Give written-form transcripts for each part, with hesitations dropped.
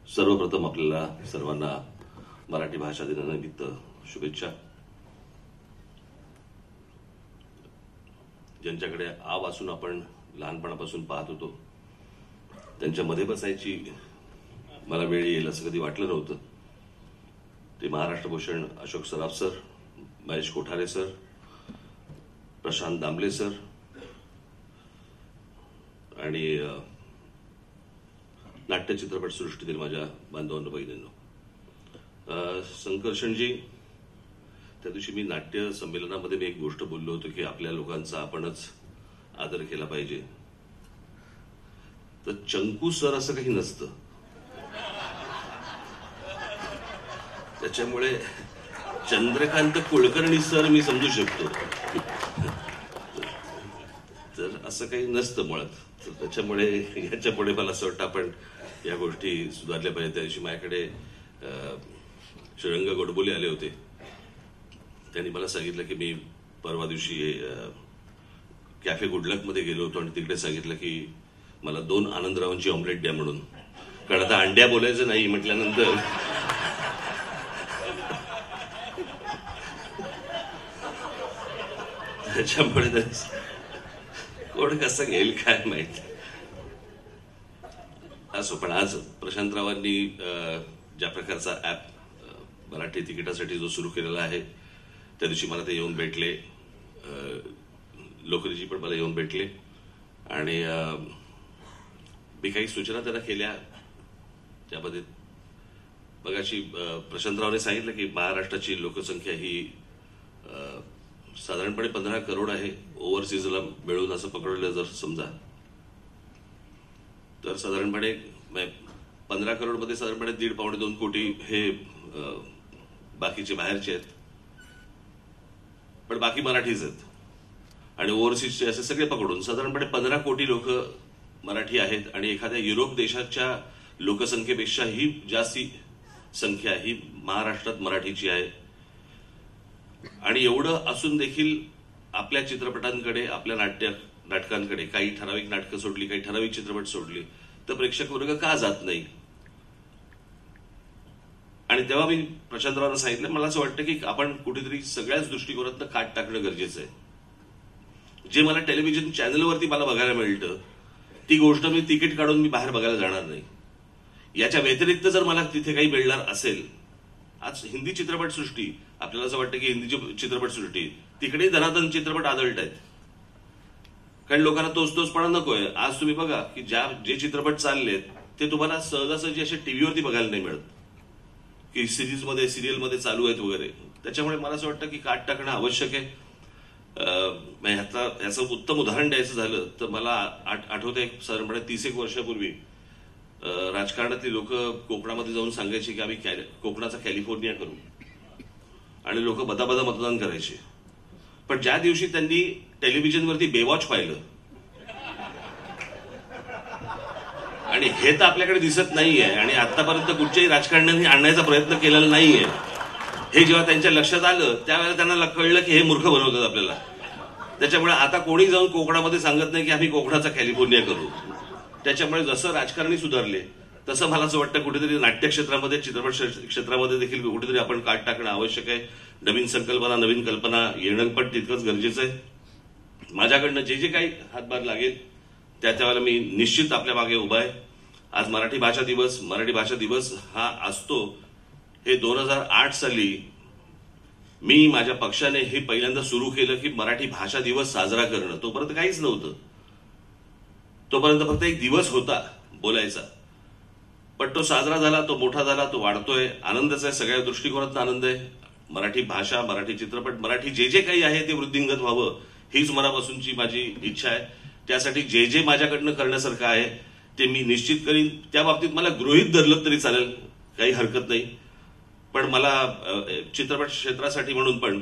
सर्वप्रथम आपल्याला सर्वांना मराठी भाषा दिनानिमित्त शुभेच्छा. ज्यांच्याकडे आ वाचून आपण लहानपणापासून पाहत होतो त्यांच्यामध्ये बसायची मला वेळ येईल असं कधी वाटलं नव्हतं. ते Maharashtra Bhushan Ashok Saraf sir, Mahesh Kothare sir, Prashant Damle sir आणि नाट्य चित्रपट सृष्टीतील माझ्या बांधवांनो बहिणींनो. संकर्षणजी, त्या दिवशी मी नाट्य संमेलनामध्ये मी एक गोष्ट बोललो होतो की आपल्या लोकांचा आपणच आदर केला पाहिजे. तर चंकू सर असं काही नसतं. त्याच्यामुळे चंद्रकांत कुलकर्णी सर मी समजू शकतो, तर असं काही नसतं मुळात. तर त्याच्यामुळे याच्या पुढे मला असं वाटतं आपण या गोष्टी सुधारल्या पाहिजे. त्या दिवशी माझ्याकडे श्रीरंग गोडबोले आले होते. त्यांनी मला सांगितलं की मी परवा दिवशी कॅफे गुडलक मध्ये गेलो होतो आणि तिकडे सांगितलं की मला 2 आनंदरावांची ऑमलेट द्या म्हणून. कारण आता अंड्या बोलायचं नाही म्हटल्यानंतर त्याच्यामुळे कोण कसं घेईल काय माहिती. असो, पण आज प्रशांतरावांनी ज्या प्रकारचा ऍप मराठी तिकिटासाठी जो सुरू केलेला आहे त्या दिवशी मला ते येऊन भेटले. लोकरीजी पण मला येऊन भेटले आणि मी काही सूचना त्यांना केल्या. त्यामध्ये मगाशी प्रशांतरावने सांगितलं की महाराष्ट्राची लोकसंख्या ही साधारणपणे 15 करोड आहे. ओव्हरसीजला मिळून असं पकडलं जर समजा तर साधारणपणे 15 करोड मध्ये साधारणपणे 1.5-2 कोटी हे बाकीचे बाहेरचे आहेत, पण बाकी मराठीच आहेत. आणि ओव्हरसीजचे असे सगळे पकडून साधारणपणे 15 कोटी लोक मराठी आहेत. आणि एखाद्या युरोप देशाच्या लोकसंख्येपेक्षाही जास्ती संख्या ही महाराष्ट्रात मराठीची आहे. आणि एवढं असून देखील आपल्या चित्रपटांकडे, आपल्या नाटकांकडे काही ठराविक नाटकं सोडली, काही ठराविक चित्रपट सोडली तर प्रेक्षक वर्ग का जात नाही. आणि तेव्हा मी प्रशांतरावांना सांगितलं, मला असं वाटतं की आपण कुठेतरी सगळ्याच दृष्टिकोनातनं काट टाकणं गरजेचं आहे. जे मला टेलिव्हिजन चॅनलवरती मला बघायला मिळतं ती गोष्ट मी तिकीट काढून मी बाहेर बघायला जाणार नाही. याच्या व्यतिरिक्त जर मला तिथे काही मिळणार असेल, आज हिंदी चित्रपटसृष्टी, आपल्याला असं वाटतं की हिंदी चित्रपटसृष्टी, तिकडे धनाधन चित्रपट आदळत आहेत. कारण लोकांना तोचपणा नकोय. आज तुम्ही बघा की जे चित्रपट चाललेत ते तुम्हाला सहजासहजी असे टीव्हीवरती बघायला नाही मिळत की सिरीजमध्ये, सिरियलमध्ये चालू आहेत वगैरे. त्याच्यामुळे मला असं वाटतं की काट टाकणं आवश्यक आहे. याचं उत्तम उदाहरण द्यायचं झालं तर मला आठवतंय साधारणपणे 30 वर्षापूर्वी राजकारणातली लोक कोकणामध्ये जाऊन सांगायचे की आम्ही कोकणाचा कॅलिफोर्निया करू आणि लोक बदाबदा मतदान करायचे. पण ज्या दिवशी त्यांनी टेलिव्हिजनवरती बेवॉच पाहिलं, आणि हे तर आपल्याकडे दिसत नाहीये आणि आतापर्यंत कुठच्याही राजकारण्यांनी आणण्याचा प्रयत्न केलेला नाहीये, हे जेव्हा त्यांच्या लक्षात आलं त्यावेळेला त्यांना कळलं की हे मूर्ख बनवतात आपल्याला. त्याच्यामुळे आता कोणी जाऊन कोकणामध्ये सांगत नाही की आम्ही कोकणाचा कॅलिफोर्निया करू. त्याच्यामुळे जसं राजकारणी सुधारले तसं मला असं वाटतं कुठेतरी नाट्य क्षेत्रामध्ये, चित्रपट क्षेत्रामध्ये देखील कुठेतरी आपण काट टाकणं आवश्यक आहे. नवीन संकल्पना, नवीन कल्पना येणं पण तितकंच गरजेचं आहे. माझ्याकडनं जे काही हातभार लागेल त्यावेळेला मी निश्चित आपल्या मागे उभा आहे. आज मराठी भाषा दिवस हा असतो हे 2008 साली मी माझ्या पक्षाने हे पहिल्यांदा सुरू केलं की मराठी भाषा दिवस साजरा करणं. तोपर्यंत काहीच नव्हतं. तोपर्यंत फक्त एक दिवस होता बोलायचा. पण तो साजरा झाला, तो मोठा झाला, तो वाढतोय. आनंदच आहे, सगळ्या दृष्टिकोनातून आनंद आहे. मराठी भाषा, मराठी चित्रपट, मराठी जे काही आहे ते वृद्धिंगत व्हावं हीच मनापासूनची माझी इच्छा आहे. त्यासाठी जे माझ्याकडनं करण्यासारखं आहे ते मी निश्चित करीन. त्या बाबतीत मला गृहीत धरलं तरी चालेल, काही हरकत नाही. पण मला चित्रपट क्षेत्रासाठी म्हणून पण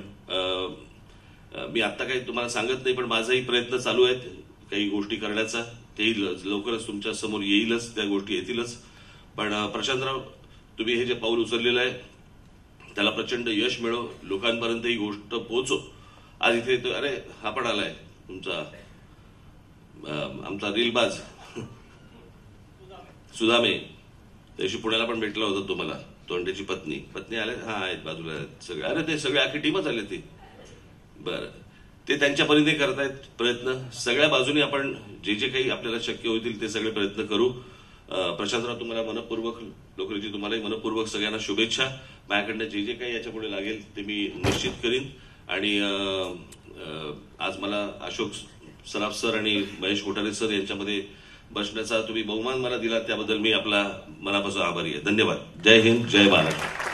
मी आता काही तुम्हाला सांगत नाही, पण माझाही प्रयत्न चालू आहेत काही गोष्टी करण्याचा. तेही लवकरच तुमच्या समोर येईलच, त्या गोष्टी येतीलच. पण प्रशांतराव, तुम्ही हे जे पाऊल उचललेलं आहे त्याला प्रचंड यश मिळो, लोकांपर्यंत ही गोष्ट पोहोचो. आज इथे अरे हा पण आलाय तुमचा आमचा रीलबाज सुदामे, त्याशी पुण्याला पण भेटलं होतं तुम्हाला, तोंडेची पत्नी आले, हा आहेत बाजूला आहेत सगळे, अरे ते सगळे आखी टीमच आले ती. बरं, ते त्यांच्या परीने करतायत प्रयत्न. सगळ्या बाजूनी आपण जे जे काही आपल्याला शक्य होतील ते सगळे प्रयत्न करू. प्रशांतराव, तुम्हाला मनपूर्वक, लोकरीची तुम्हालाही मनपूर्वक सगळ्यांना शुभेच्छा. माझ्याकडनं जे जे काही याच्या पुढे लागेल ते मी निश्चित करीन. आणि आज मला अशोक सराफ सर आणि महेश कोठारे सर यांच्यामध्ये बसण्याचा तुम्ही बहुमान मला दिला, त्याबद्दल मी आपला मनापासून आभारी आहे. धन्यवाद. जय हिंद, जय महाराष्ट्र.